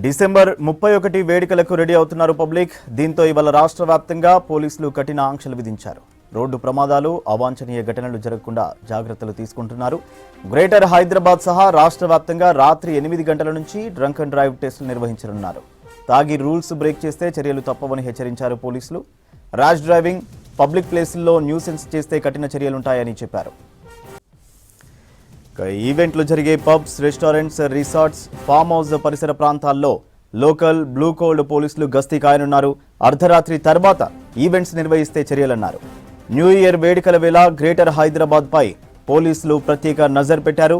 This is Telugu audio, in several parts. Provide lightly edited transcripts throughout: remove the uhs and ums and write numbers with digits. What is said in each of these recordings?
డిసెంబర్ 31 వేడుకలకు రెడీ అవుతున్నారు పబ్లిక్. దీంతో ఇవాళ రాష్ట్ర వ్యాప్తంగా పోలీసులు కఠిన ఆంక్షలు విధించారు. రోడ్డు ప్రమాదాలు, అవాంఛనీయ ఘటనలు జరగకుండా జాగ్రత్తలు తీసుకుంటున్నారు. గ్రేటర్ హైదరాబాద్ సహా రాష్ట్ర వ్యాప్తంగా రాత్రి 8 గంటల నుంచి డ్రంక్ అండ్ డ్రైవ్ టెస్టులు నిర్వహించనున్నారు. తాగి రూల్స్ బ్రేక్ చేస్తే చర్యలు తప్పవని హెచ్చరించారు పోలీసులు. ర్యాష్ డ్రైవింగ్, పబ్లిక్ ప్లేసుల్లో న్యూసెన్స్ చేస్తే కఠిన చర్యలుంటాయని చెప్పారు. ఈవెంట్లు జరిగే pubs, restaurants, resorts, farm house పరిసర ప్రాంతాల్లో లోకల్, బ్లూ కోల్డ్ పోలీసులు గస్తీ కాయనున్నారు. అర్ధరాత్రి తర్వాత ఈవెంట్స్ నిర్వహిస్తే చర్యలన్నారు. న్యూ ఇయర్ వేడుకల వేళ గ్రేటర్ హైదరాబాద్ పై పోలీసులు ప్రత్యేక నజర్ పెట్టారు.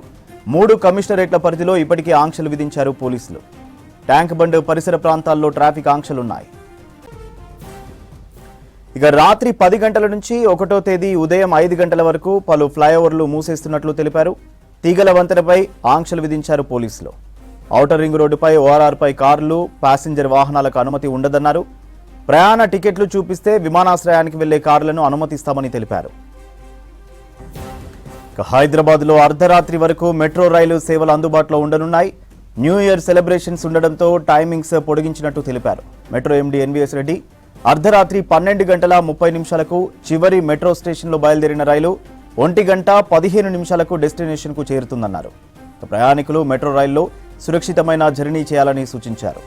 3 కమిషనరేట్ల పరిధిలో ఇప్పటికే ఆంక్షలు విధించారు పోలీసులు. ట్యాంక్ బండ్ పరిసర ప్రాంతాల్లో ట్రాఫిక్ ఆంక్షలున్నాయి. ఇక రాత్రి 10 గంటల నుంచి 1వ తేదీ ఉదయం 5 గంటల వరకు పలు ఫ్లైఓవర్లు మూసేస్తున్నట్లు తెలిపారు. తీగల వంతెనపై ఆంక్షలు విధించారు పోలీసులు. ఔటర్ రింగ్ రోడ్డుపై, ఓఆర్ఆర్పై కార్లు, ప్యాసింజర్ వాహనాలకు అనుమతి ఉండదన్నారు. ప్రయాణ టికెట్లు చూపిస్తే విమానాశ్రయానికి వెళ్లే కార్లను అనుమతిస్తామని తెలిపారు. హైదరాబాద్లో అర్ధరాత్రి వరకు మెట్రో రైలు సేవలు అందుబాటులో ఉండనున్నాయి. న్యూ ఇయర్ సెలబ్రేషన్స్ ఉండడంతో టైమింగ్స్ పొడిగించినట్టు తెలిపారు. మెట్రో ఎండీ ఎన్వీఎస్ రెడ్డి అర్ధరాత్రి 12 గంటల 30 నిమిషాలకు చివరి మెట్రో స్టేషన్లో బయలుదేరిన రైలు 1 గంట 15 నిమిషాలకు డెస్టినేషన్కు చేరుతుందన్నారు. ప్రయాణికులు మెట్రో రైల్లో సురక్షితమైన జర్నీ చేయాలని సూచించారు.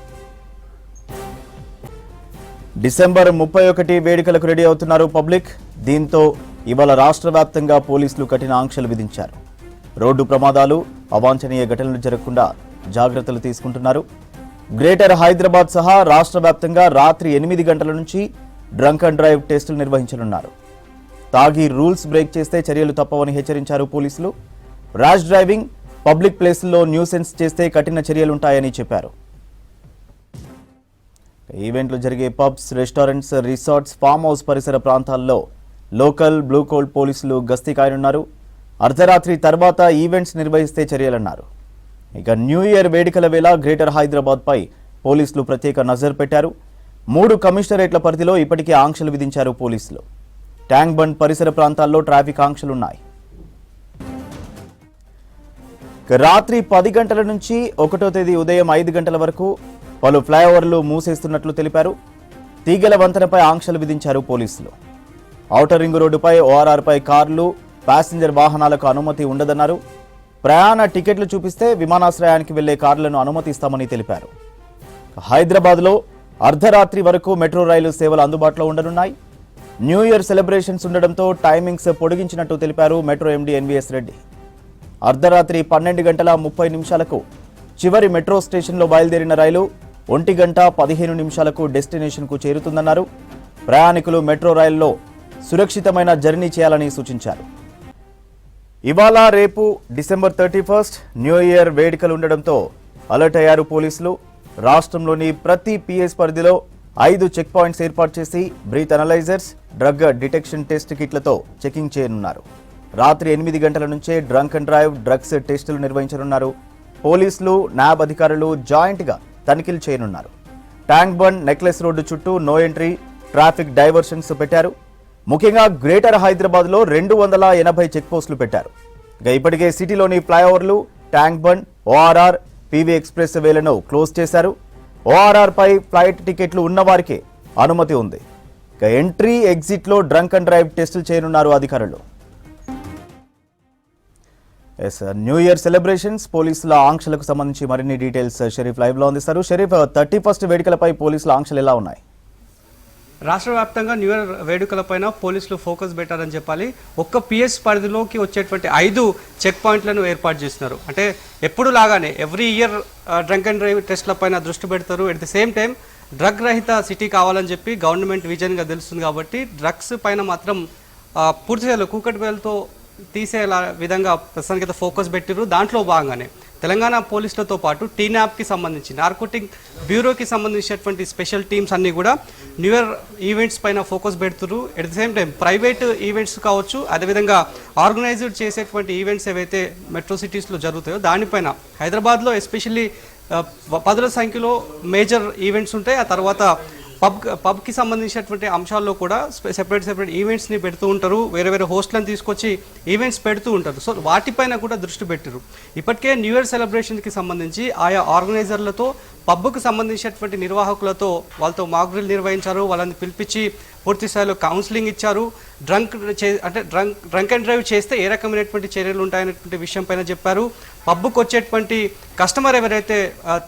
డిసెంబర్ 31 వేడుకలకు రెడీ అవుతున్నారు పబ్లిక్. దీంతో ఇవాళ రాష్ట్ర వ్యాప్తంగా పోలీసులు కఠిన ఆంక్షలు విధించారు. రోడ్డు ప్రమాదాలు, అవాంఛనీయ ఘటనలు జరగకుండా జాగ్రత్తలు తీసుకుంటున్నారు. గ్రేటర్ హైదరాబాద్ సహా రాష్ట్ర వ్యాప్తంగా రాత్రి 8 గంటల నుంచి డ్రంక్ అండ్ డ్రైవ్ టెస్టులు నిర్వహించనున్నారు. తాగి రూల్స్ బ్రేక్ చేస్తే చర్యలు తప్పవని హెచ్చరించారు పోలీసులు. ర్యాష్ డ్రైవింగ్, పబ్లిక్ ప్లేసుల్లో న్యూసెన్స్ చేస్తే కఠిన చర్యలుంటాయని చెప్పారు. ఈవెంట్లు జరిగే pubs, restaurants, resorts, farm house పరిసర ప్రాంతాల్లో లోకల్, బ్లూ కోల్డ్ పోలీసులు గస్తీ కాయనున్నారు. అర్ధరాత్రి తర్వాత ఈవెంట్స్ నిర్వహిస్తే చర్యలన్నారు. ఇక న్యూ ఇయర్ వేడుకల వేళ గ్రేటర్ హైదరాబాద్ పై పోలీసులు ప్రత్యేక నజర్ పెట్టారు. 3 కమిషనరేట్ల పరిధిలో ఇప్పటికే ఆంక్షలు విధించారు పోలీసులు. ట్యాంక్ బండ్ పరిసర ప్రాంతాల్లో ట్రాఫిక్ ఆంక్షలున్నాయి. రాత్రి 10 గంటల నుంచి 1వ తేదీ ఉదయం 5 గంటల వరకు పలు ఫ్లైఓవర్లు మూసేస్తున్నట్లు తెలిపారు. తీగల వంతెనపై ఆంక్షలు విధించారు పోలీసులు. ఔటర్ రింగ్ రోడ్డుపై, ఓఆర్ఆర్పై కార్లు, ప్యాసింజర్ వాహనాలకు అనుమతి ఉండదన్నారు. ప్రయాణ టికెట్లు చూపిస్తే విమానాశ్రయానికి వెళ్లే కార్లను అనుమతిస్తామని తెలిపారు. హైదరాబాద్లో అర్ధరాత్రి వరకు మెట్రో రైలు సేవలు అందుబాటులో ఉండనున్నాయి. న్యూ ఇయర్ సెలబ్రేషన్స్ ఉండడంతో టైమింగ్స్ పొడిగించినట్టు తెలిపారు మెట్రో ఎండీ ఎన్వీఎస్ రెడ్డి. అర్ధరాత్రి 12 గంటల 30 నిమిషాలకు చివరి మెట్రో స్టేషన్లో బయలుదేరిన రైలు 1 గంట 15 నిమిషాలకు డెస్టినేషన్కు చేరుతుందన్నారు. ప్రయాణికులు మెట్రో రైల్లో సురక్షితమైన జర్నీ చేయాలని సూచించారు. ఇవాళ రేపు డిసెంబర్ 31 న్యూ ఇయర్ వేడుకలు ఉండడంతో అలర్ట్ అయ్యారు పోలీసులు. రాష్ట్రంలోని ప్రతి పిఎస్ పరిధిలో 5 చెక్ పాయింట్స్ ఏర్పాటు చేసి breath analysers, drug detection test కిట్లతో చెకింగ్ చేయనున్నారు. రాత్రి 8 గంటల నుంచే డ్రంక్ అండ్ డ్రైవ్, డ్రగ్స్ టెస్టులు నిర్వహించనున్నారు. పోలీసులు, న్యాబ్ అధికారులు జాయింట్గా తనిఖీలు చేయనున్నారు. ట్యాంక్ బండ్, నెక్లెస్ రోడ్డు చుట్టూ నో ఎంట్రీ, ట్రాఫిక్ డైవర్షన్స్ పెట్టారు. ముఖ్యంగా గ్రేటర్ హైదరాబాద్లో 280 చెక్ పోస్టులు పెట్టారు. ఇక ఇప్పటికే సిటీలోని ఫ్లైఓవర్లు, Tank Bund, ORR, PV express వేలను క్లోజ్ చేశారు. ఓఆర్ఆర్ పై ఫ్లైట్ టికెట్లు ఉన్నవారికే అనుమతి ఉంది. ఇక ఎంట్రీ, ఎగ్జిట్లో డ్రంక్ అండ్ డ్రైవ్ టెస్టులు చేయనున్నారు అధికారులు. న్యూ ఇయర్ సెలబ్రేషన్స్, పోలీసుల ఆంక్షలకు సంబంధించి మరిన్ని డీటెయిల్స్ షరీఫ్ లైవ్ లో అందిస్తారు. షరీఫ్, 31 వేడుకలపై పోలీసుల ఆంక్షలు ఎలా ఉన్నాయి? రాష్ట్ర వ్యాప్తంగా న్యూ ఇయర్ వేడుకలపైన పోలీసులు ఫోకస్ పెట్టారని చెప్పాలి. ఒక్క పిఎస్ పరిధిలోకి వచ్చేటువంటి 5 చెక్ పాయింట్లను ఏర్పాటు చేస్తున్నారు. అంటే ఎప్పుడు లాగానే every year drunk and drive టెస్ట్లపైన దృష్టి పెడతారు. At the same time drug రహిత సిటీ కావాలని చెప్పి గవర్నమెంట్ విజన్గా తెలుస్తుంది. కాబట్టి డ్రగ్స్ పైన మాత్రం పూర్తిగా కూకటి వేలతో తీసేలా విధంగా ప్రస్తుతానికి ఫోకస్ పెట్టిరు. దాంట్లో భాగంగానే తెలంగాణ పోలీసులతో పాటు టీనాప్కి సంబంధించి, నార్కోటిక్ బ్యూరోకి సంబంధించినటువంటి స్పెషల్ టీమ్స్ అన్నీ కూడా న్యూ ఇయర్ ఈవెంట్స్ పైన ఫోకస్ పెడుతున్నారు. At the same time private events కావచ్చు, అదేవిధంగా ఆర్గనైజ్డ్ చేసేటువంటి ఈవెంట్స్ ఏవైతే మెట్రో సిటీస్లో జరుగుతాయో దానిపైన హైదరాబాద్లో ఎస్పెషల్లీ 10ల సంఖ్యలో మేజర్ ఈవెంట్స్ ఉంటాయి. ఆ తర్వాత పబ్కి సంబంధించినటువంటి అంశాల్లో కూడా సెపరేట్ ఈవెంట్స్ని పెడుతూ ఉంటారు, వేరే హోస్ట్లను తీసుకొచ్చి ఈవెంట్స్ పెడుతూ ఉంటారు. సో వాటిపైన కూడా దృష్టి పెట్టారు. ఇప్పటికే న్యూ ఇయర్ సెలబ్రేషన్కి సంబంధించి ఆయా ఆర్గనైజర్లతో పబ్కు సంబంధించినటువంటి నిర్వాహకులతో వాళ్ళతో మాక్ డ్రిల్ నిర్వహించారు. వాళ్ళని పిలిపించి పూర్తి స్థాయిలో కౌన్సిలింగ్ ఇచ్చారు. డ్రంక్ అండ్ డ్రైవ్ చేస్తే ఏ రకమైనటువంటి చర్యలు ఉంటాయనేటువంటి విషయం పైన చెప్పారు. పబ్కు వచ్చేటువంటి కస్టమర్ ఎవరైతే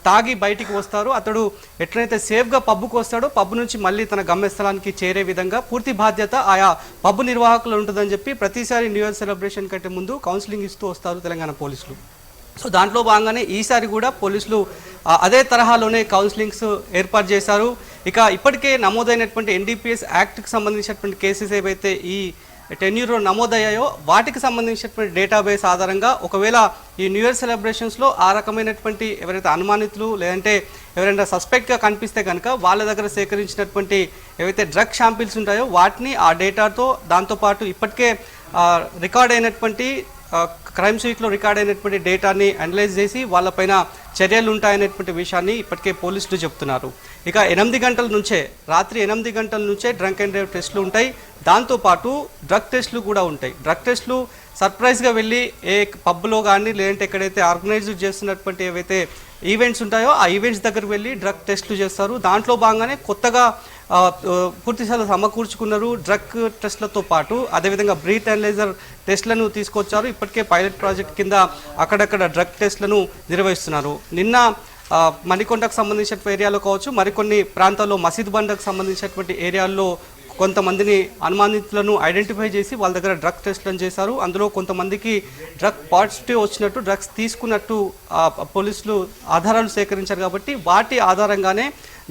తాగి బయటికి వస్తారో అతడు ఎట్లయితే సేఫ్గా పబ్కు వస్తాడో పబ్ నుంచి మళ్ళీ తన గమ్యస్థలానికి చేరే విధంగా పూర్తి బాధ్యత ఆయా పబ్ నిర్వాహకులు ఉంటుందని చెప్పి ప్రతిసారి న్యూ ఇయర్ సెలబ్రేషన్ కంటే ముందు కౌన్సిలింగ్ ఇస్తూ వస్తారు తెలంగాణ పోలీసులు. సో దాంట్లో భాగంగానే ఈసారి కూడా పోలీసులు అదే తరహాలోనే కౌన్సిలింగ్స్ ఏర్పాటు చేశారు. ఇక ఇప్పటికే నమోదైనటువంటి NDPS యాక్ట్కి సంబంధించినటువంటి కేసెస్ ఏవైతే ఈ టెన్యూర్లో నమోదయ్యాయో వాటికి సంబంధించినటువంటి డేటాబేస్ ఆధారంగా ఒకవేళ ఈ న్యూ ఇయర్ సెలబ్రేషన్స్లో ఆ రకమైనటువంటి ఎవరైతే అనుమానితులు లేదంటే ఎవరైనా సస్పెక్ట్గా కనిపిస్తే కనుక వాళ్ళ దగ్గర సేకరించినటువంటి ఏవైతే డ్రగ్ శాంపిల్స్ ఉంటాయో వాటిని ఆ డేటాతో దాంతోపాటు ఇప్పటికే రికార్డ్ అయినటువంటి క్రైమ్ సీట్లో రికార్డ్ అయినటువంటి డేటాని అనలైజ్ చేసి వాళ్ళపైన చర్యలు ఉంటాయనేటువంటి విషయాన్ని ఇప్పటికే పోలీసులు చెప్తున్నారు. ఇక 8 గంటల నుంచే రాత్రి 8 గంటల నుంచే డ్రంక్ అండ్ డ్రైవ్ టెస్టులు ఉంటాయి. దాంతోపాటు డ్రగ్ టెస్టులు కూడా ఉంటాయి. డ్రగ్ టెస్టులు సర్ప్రైజ్గా వెళ్ళి ఏ పబ్లో కానీ లేదంటే ఎక్కడైతే ఆర్గనైజ్ చేస్తున్నటువంటి ఏవైతే ఈవెంట్స్ ఉంటాయో ఆ ఈవెంట్స్ దగ్గరకు వెళ్ళి డ్రగ్ టెస్టులు చేస్తారు. దాంట్లో భాగంగానే కొత్తగా పూర్తిస్థాయిలో సమకూర్చుకున్నారు. డ్రగ్ టెస్ట్లతో పాటు అదేవిధంగా బ్రీత్ అనలైజర్ టెస్ట్లను తీసుకొచ్చారు. ఇప్పటికే పైలట్ ప్రాజెక్ట్ కింద అక్కడక్కడ డ్రగ్ టెస్ట్లను నిర్వహిస్తున్నారు. నిన్న మణికొండకు సంబంధించిన ఏరియాలో కావచ్చు, మరికొన్ని ప్రాంతాల్లో మసీద్ బండకు సంబంధించినటువంటి ఏరియాల్లో కొంతమందిని అనుమానితులను ఐడెంటిఫై చేసి వాళ్ళ దగ్గర డ్రగ్ టెస్ట్లను చేశారు. అందులో కొంతమందికి డ్రగ్ పాజిటివ్ వచ్చినట్టు, డ్రగ్స్ తీసుకున్నట్టు పోలీసులు ఆధారాలు సేకరించారు. కాబట్టి వాటి ఆధారంగానే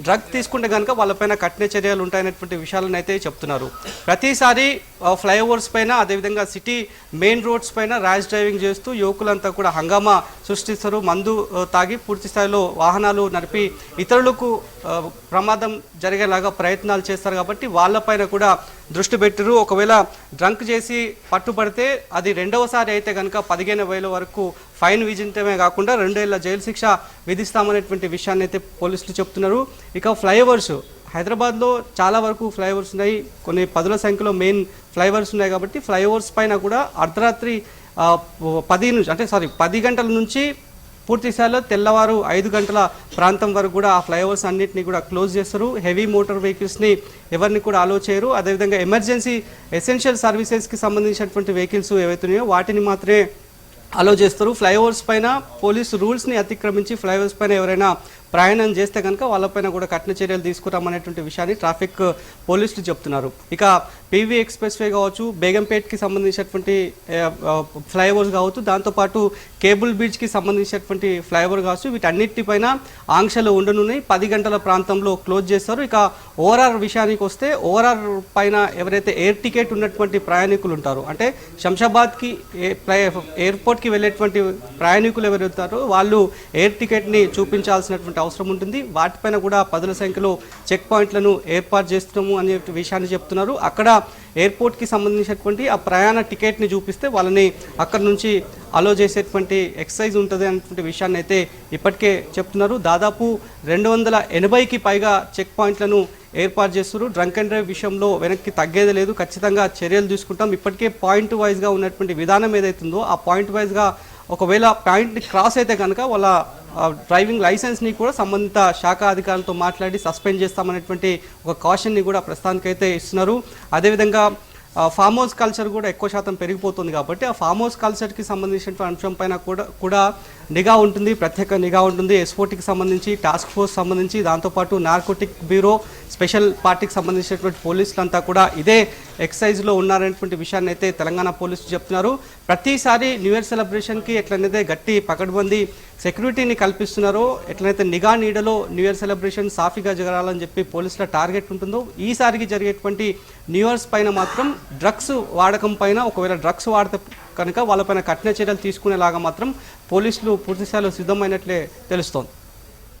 డ్రగ్ తీసుకుంటే కనుక వాళ్ళపైన కఠిన చర్యలు ఉంటాయనేటువంటి విషయాలను అయితే చెప్తున్నారు. ప్రతిసారి ఫ్లైఓవర్స్ పైన అదేవిధంగా సిటీ మెయిన్ రోడ్స్ పైన ర్యాష్ డ్రైవింగ్ చేస్తూ యువకులంతా కూడా హంగామా సృష్టిస్తారు. మందు తాగి పూర్తి స్థాయిలో వాహనాలు నడిపి ఇతరులకు ప్రమాదం జరిగేలాగా ప్రయత్నాలు చేస్తారు. కాబట్టి వాళ్ళపైన కూడా దృష్టి పెట్టరు. ఒకవేళ డ్రంక్ చేసి పట్టుబడితే అది రెండవసారి అయితే కనుక 15,000 వరకు ఫైన్ విధించడమే కాకుండా 2 ఏళ్ల జైలు శిక్ష విధిస్తామనేటువంటి విషయాన్ని అయితే పోలీసులు చెప్తున్నారు. ఇక ఫ్లైఓవర్స్ హైదరాబాద్లో చాలా వరకు ఫ్లైఓవర్స్ ఉన్నాయి, కొన్ని 10ల సంఖ్యలో మెయిన్ ఫ్లైఓవర్స్ ఉన్నాయి. కాబట్టి ఫ్లైఓవర్స్ పైన కూడా అర్ధరాత్రి 10 గంటల నుంచి పూర్తి స్థాయిలో తెల్లవారు 5 గంటల ప్రాంతం వరకు కూడా ఆ ఫ్లైఓవర్స్ అన్నింటినీ కూడా క్లోజ్ చేస్తారు. హెవీ మోటార్ వెహికల్స్ని ఎవరిని కూడా అలో చేయరు. అదేవిధంగా ఎమర్జెన్సీ ఎసెన్షియల్ సర్వీసెస్కి సంబంధించినటువంటి వెహికల్స్ ఏవైతున్నాయో వాటిని మాత్రమే అలో చేస్తారు. ఫ్లైఓవర్స్ పైన పోలీసు రూల్స్ని అతిక్రమించి ఫ్లైఓవర్స్ పైన ఎవరైనా ప్రయాణం చేస్తే కనుక వాళ్ళపైన కూడా కఠిన చర్యలు తీసుకురామనేటువంటి విషయాన్ని ట్రాఫిక్ పోలీసులు చెప్తున్నారు. ఇక PV ఎక్స్ప్రెస్ వే కావచ్చు, బేగంపేట్కి సంబంధించినటువంటి ఫ్లైఓవర్స్ కావచ్చు, దాంతోపాటు కేబుల్ బ్రిడ్జ్కి సంబంధించినటువంటి ఫ్లైఓవర్ కావచ్చు, వీటన్నిటిపైన ఆంక్షలు ఉండనున్నాయి. 10 గంటల ప్రాంతంలో క్లోజ్ చేస్తారు. ఇక ORR విషయానికి వస్తే ORR పైన ఎవరైతే ఎయిర్ టికెట్ ఉన్నటువంటి ప్రయాణికులు ఉంటారో, అంటే శంషాబాద్కి ఎయిర్పోర్ట్కి వెళ్ళేటువంటి ప్రయాణికులు ఎవరైతారో వాళ్ళు ఎయిర్ టికెట్ని చూపించాల్సినటువంటి అవసరం ఉంటుంది. వాటిపైన కూడా 10ల సంఖ్యలో చెక్ పాయింట్లను ఏర్పాటు చేస్తున్నాము అనే విషయాన్ని చెప్తున్నారు. అక్కడ ఎయిర్పోర్ట్కి సంబంధించినటువంటి ఆ ప్రయాణ టికెట్ని చూపిస్తే వాళ్ళని అక్కడ నుంచి అలో చేసేటువంటి ఎక్సైజ్ ఉంటుంది అనేటువంటి విషయాన్ని అయితే ఇప్పటికే చెప్తున్నారు. దాదాపు 280కి పైగా చెక్ పాయింట్లను ఏర్పాటు చేస్తారు. డ్రంక్ అండ్ డ్రైవ్ విషయంలో వెనక్కి తగ్గేది లేదు, ఖచ్చితంగా చర్యలు తీసుకుంటాం. ఇప్పటికే పాయింట్ వైజ్గా ఉన్నటువంటి విధానం ఏదైతుందో ఆ పాయింట్ వైజ్గా ఒకవేళ పాయింట్ని క్రాస్ అయితే కనుక వాళ్ళ డ్రైవింగ్ లైసెన్స్ని కూడా సంబంధిత శాఖ అధికారులతో మాట్లాడి సస్పెండ్ చేస్తామనేటువంటి ఒక కాషన్ని కూడా ప్రస్తుతానికైతే ఇస్తున్నారు. అదేవిధంగా ఫామ్ హౌస్ కల్చర్ కూడా ఎక్కువ శాతం పెరిగిపోతుంది. కాబట్టి ఆ ఫామ్ హౌస్ కల్చర్కి సంబంధించిన అంశం పైన కూడా నిఘా ఉంటుంది, ప్రత్యేక నిఘా ఉంటుంది. ఎస్ఓటీకి సంబంధించి, టాస్క్ ఫోర్స్ సంబంధించి, దాంతోపాటు నార్కోటిక్ బ్యూరో, స్పెషల్ పార్టీకి సంబంధించినటువంటి పోలీసులంతా కూడా ఇదే ఎక్సైజ్లో ఉన్నారనేటువంటి విషయాన్ని అయితే తెలంగాణ పోలీసులు చెప్తున్నారు. ప్రతిసారి న్యూ ఇయర్ సెలబ్రేషన్కి ఎట్లయితే గట్టి పకడ్బందీ సెక్యూరిటీని కల్పిస్తున్నారో, ఎట్లయితే నిఘా నీడలో న్యూ ఇయర్ సెలబ్రేషన్ సాఫీగా జరగాలని చెప్పి పోలీసుల టార్గెట్ ఉంటుందో, ఈసారికి జరిగేటువంటి న్యూ ఇయర్స్ పైన మాత్రం డ్రగ్స్ వాడకం పైన ఒకవేళ డ్రగ్స్ వాడితే కనుక వాళ్ళపైన కఠిన చర్యలు తీసుకునేలాగా మాత్రం పోలీసులు పూర్తిస్థాయిలో సిద్ధమైనట్లే తెలుస్తోంది.